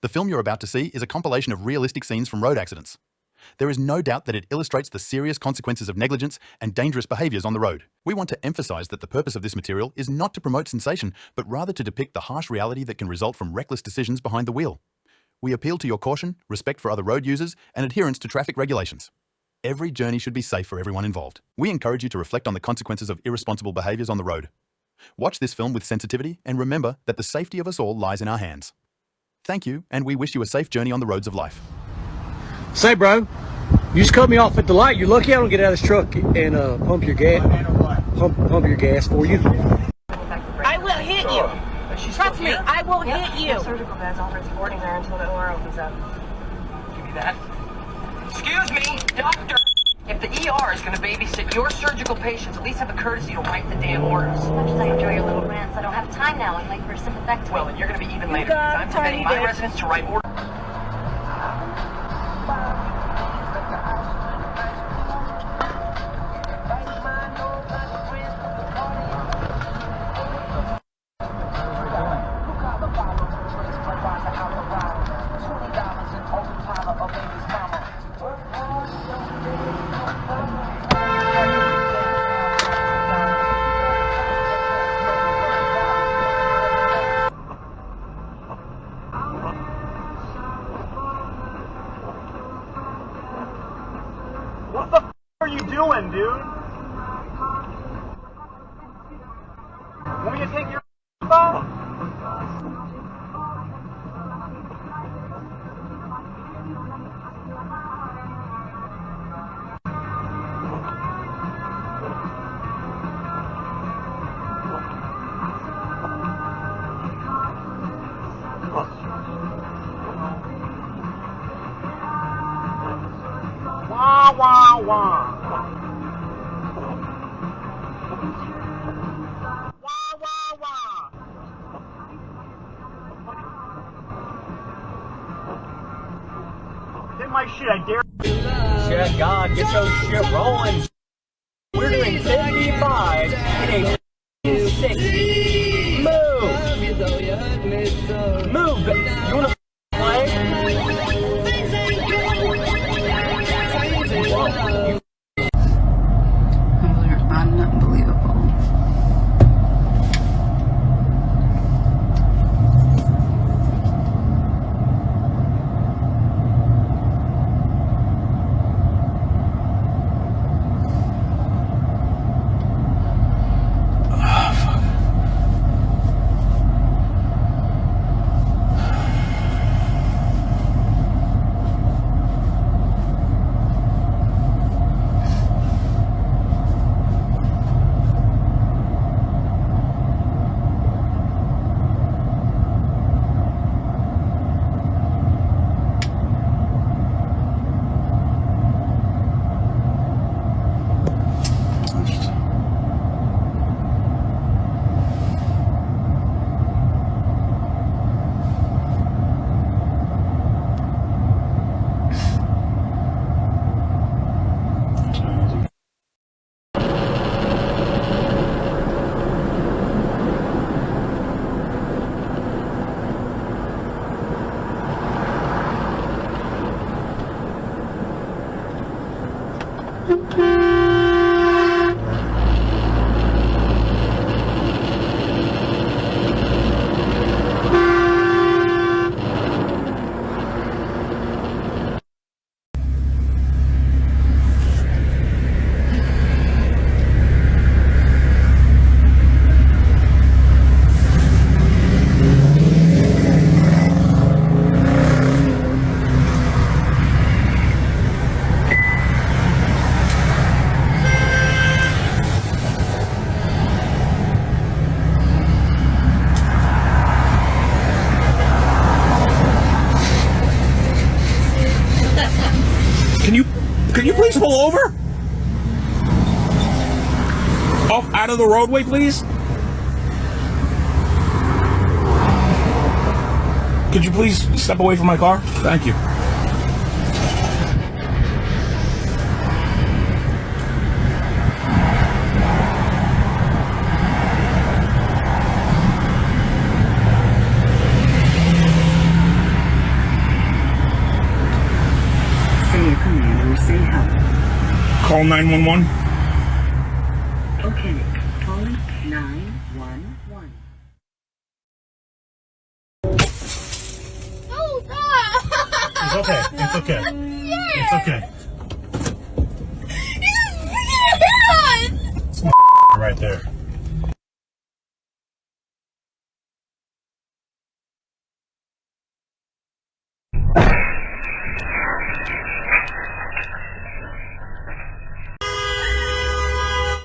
The film you're about to see is a compilation of realistic scenes from road accidents. There is no doubt that it illustrates the serious consequences of negligence and dangerous behaviours on the road. We want to emphasise that the purpose of this material is not to promote sensation, but rather to depict the harsh reality that can result from reckless decisions behind the wheel. We appeal to your caution, respect for other road users, and adherence to traffic regulations. Every journey should be safe for everyone involved. We encourage you to reflect on the consequences of irresponsible behaviours on the road. Watch this film with sensitivity and remember that the safety of us all lies in our hands. Thank you, and we wish you a safe journey on the roads of life. Say, bro, you just cut me off at the light. You're lucky I don't get out of this truck and pump your gas. Pump your gas for you. I will hit you. Trust me, I will hit you. The surgical bed's already boarding there until the OR opens up. Give me that. Excuse me, doctor. If the ER is going to babysit your surgical patients, at least have the courtesy to write the damn orders. As much as I enjoy your little rants, I don't have time now. I'm late for a sympathectomy. Well, then you're going to be even later because I'm permitting my residents to write orders. What the f are you doing, dude? Want me to take your off? Wah, wah, wah. Wah, wah, wah. Hit my shit, I dare. Shit, God, get your shit rolling. We're doing 55 in a 60. Move. Move. You want to play? Unbelievable. Can you please pull over? Off out of the roadway, please. Could you please step away from my car? Thank you. Call 911. Okay, calling 911. Oh, God! It's okay. It's okay. It's okay. It's right there.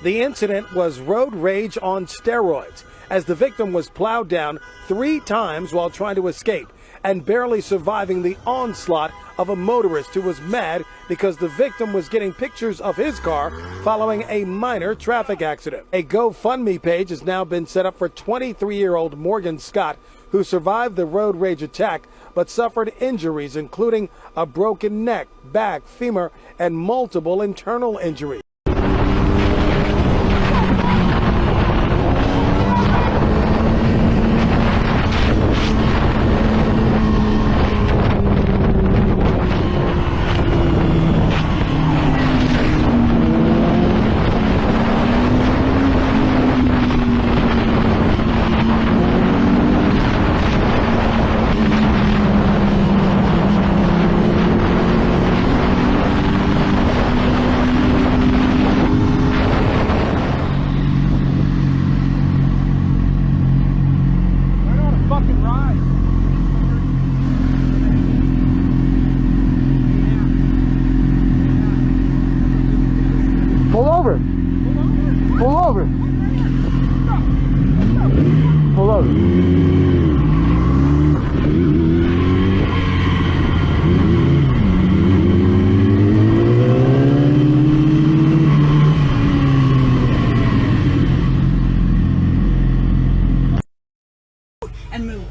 The incident was road rage on steroids, as the victim was plowed down 3 times while trying to escape and barely surviving the onslaught of a motorist who was mad because the victim was getting pictures of his car following a minor traffic accident. A GoFundMe page has now been set up for 23-year-old Morgan Scott, who survived the road rage attack but suffered injuries including a broken neck, back, femur, and multiple internal injuries. Pull over. Pull over. Pull over. And move.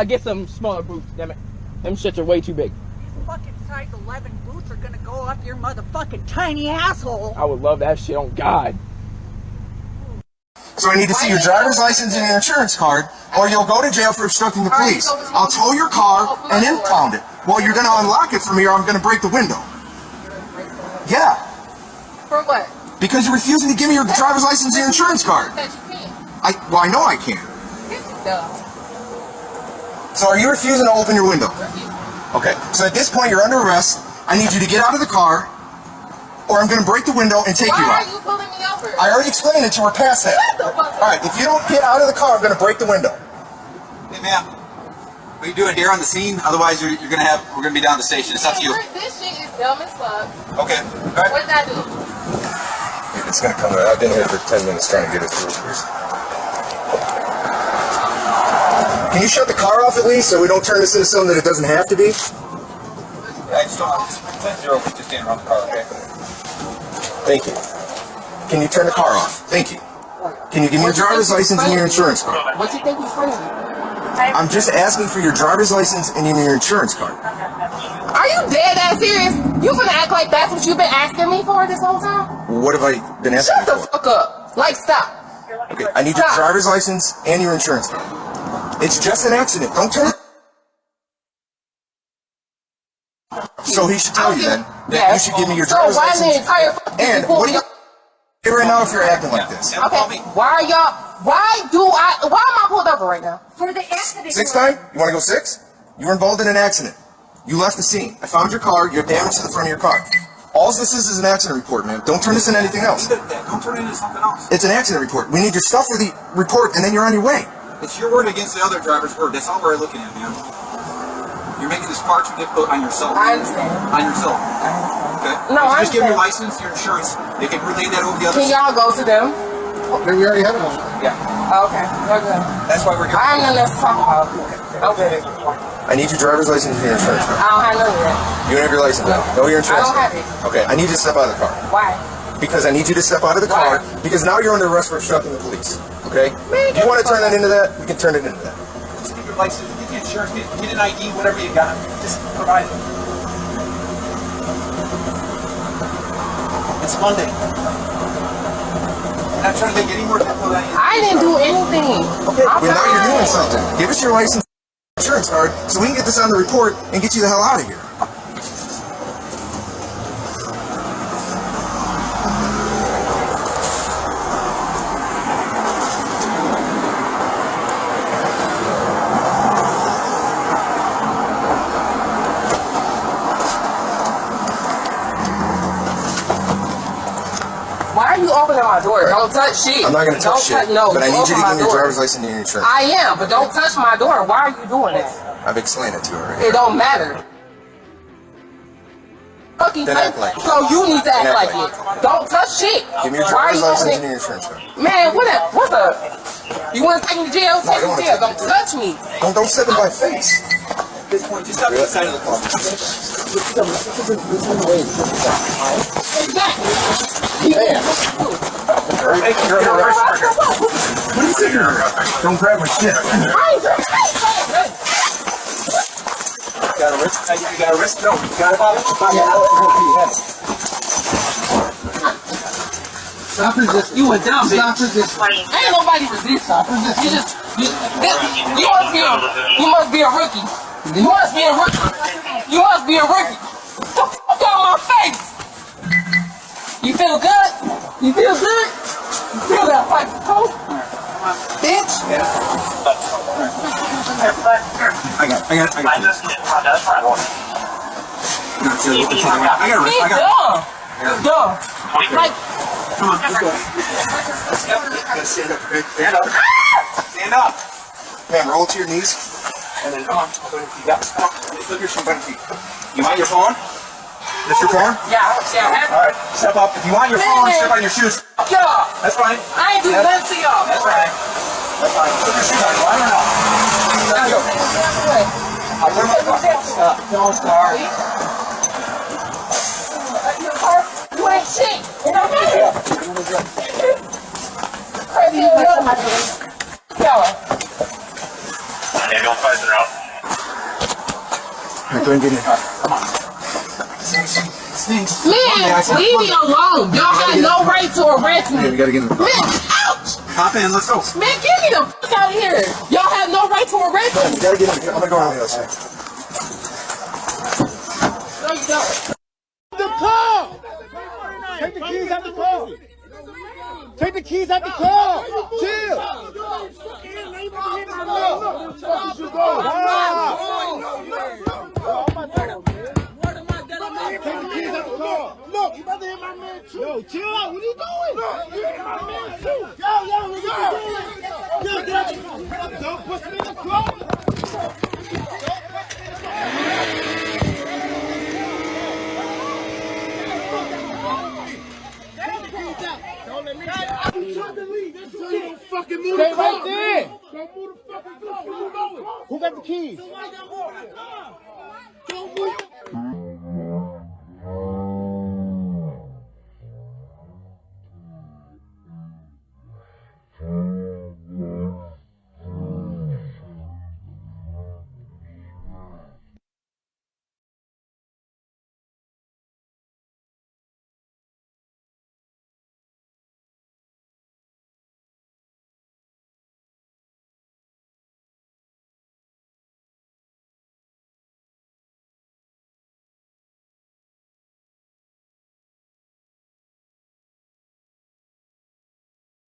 Get some smaller boots, damn it. Them shits are way too big. Fucking size 11 boots are gonna go up your motherfucking tiny asshole. I would love that shit on God. So I need to see your driver's license and your insurance card, or you'll go to jail for obstructing the police. I'll tow your car and impound it. Well, you're gonna unlock it for me or I'm gonna break the window. Yeah. For what? Because you're refusing to give me your driver's license and your insurance card. That you can't. Well, I know I can't. Duh. So are you refusing to open your window? Okay, so at this point you're under arrest. I need you to get out of the car, or I'm going to break the window and take you Why out. are you pulling me over? I already explained it to her past that. Shut the fuck up. Alright, if you don't get out of the car, I'm going to break the window. Hey, ma'am. What are you doing here on the scene? Otherwise, we're gonna be down at the station. It's up to you. This shit is dumb as fuck. Okay. All right. What did I do? It's going to come out. I've been here for 10 minutes trying to get it through. Can you shut the car off at least so we don't turn this into something that it doesn't have to be? I just don't. Just 10-0. Just stand around the car, okay? Thank you. Can you turn the car off? Thank you. Can you give me your driver's license and your insurance card? What you think is funny? I'm just asking for your driver's license and your insurance card. Are you dead ass serious? You finna act like that's what you've been asking me for this whole time? What have I been asking Shut the for? fuck up. Like, stop. Okay, I need your driver's license and your insurance card. It's just an accident. Don't turn it. So he should tell you then that you should give me your driver's license. So why the entire fucking And what do you do right now if you're acting like this? Okay, why am I pulled over right now? For the accident. 6th time? You want to go 6? You were involved in an accident. You left the scene. I found your car. You have damage to the front of your car. All this is an accident report, man. Don't turn this into anything else. Don't turn it into something else. It's an accident report. We need your stuff for the report, and then you're on your way. It's your word against the other driver's word. That's all we're looking at, man. You're making this far too difficult on yourself. I understand. On yourself. I understand. Okay? No, I Just give them your understand. license, your insurance. They can relay that over the other Can y'all go to them? We already have it on. Yeah. Okay, we're good. That's why we're here. I have nothing else to talk about. Okay. I need your driver's license and your insurance card. I don't have none of that. You don't have your license now. No, your insurance I don't card. have it. Okay, I need you to step out of the car. Why? Because I need you to step out of the car, because now you're under arrest for obstructing the police. Okay? You want to turn it into that? We can turn it into that. Just get your license, get the insurance, get an ID, whatever you got. Just provide it. It's Monday. I'm not trying to make any more difficult than I didn't do anything. Okay, well now you're doing something. Give us your license and insurance card so we can get this on the report and get you the hell out of here. Why are you opening my door? Don't touch shit. I'm not going to touch shit, No, but I need you to open my give me your door. driver's license and your insurance. I am, but don't touch my door. Why are you doing that? I've explained it to her already. It don't matter. Fucking Then act like it. So you need to act Then like act like it. Don't touch shit. Give me your Why are driver's you license opening? and your insurance card. Man, what's up? You want to take me to jail? No, I Take don't me to wanna jail. take you Don't to jail. touch me. Don't step in my face. At this point, just stop to the side of the car. Exactly. Man. Hey, you're an arrest record. What are you thinking of? Don't grab my shit. You got a wrist? You got a wrist? No, you got a bottle? Stop resisting. You went down, bitch. Stop resisting. Ain't nobody resist. Stop resisting. You must be a rookie. You must be a rookie. You must be a rookie. Fuck on my face. You feel good? You feel good? You feel that fight, coach? Bitch. I got it. I just can't find that front one. I got a wrist. Dumb. Like, come on, let's go. Stand up, okay? Stand up. Stand up. Man, roll to your knees. And then come on. You got look your feet. You want your phone? This your phone? yeah, I have Alright, step up. If you want your phone, step on your shoes. y'all. That's fine. I ain't do nothing to y'all. That's fine. That's fine. Put your shoes on. I don't know. Let's go. I'll put my car. Don't start. You ain't shit. It don't matter. Crazy y'all. Maybe I'll fight it out. Alright, go ahead and get in. Come on. Stinks. Man, leave me alone. Y'all have no right to arrest Yeah, we me. gotta get in the car. Man, ouch. Hop in. Let's go. Man, get me the fuck out of here. Y'all have no right to arrest me. We gotta get in. I'm gonna go around the other side. No, you don't. The car! Take the keys out the car! Take the keys out the car! Chill! Take the keys out the car! Look, you about to hit my man too! Yo, chill out, what are you doing? Look, you hit my man too! Yo, get out the car! Don't push me in the car! Stay right there. Who got the keys? Don't move.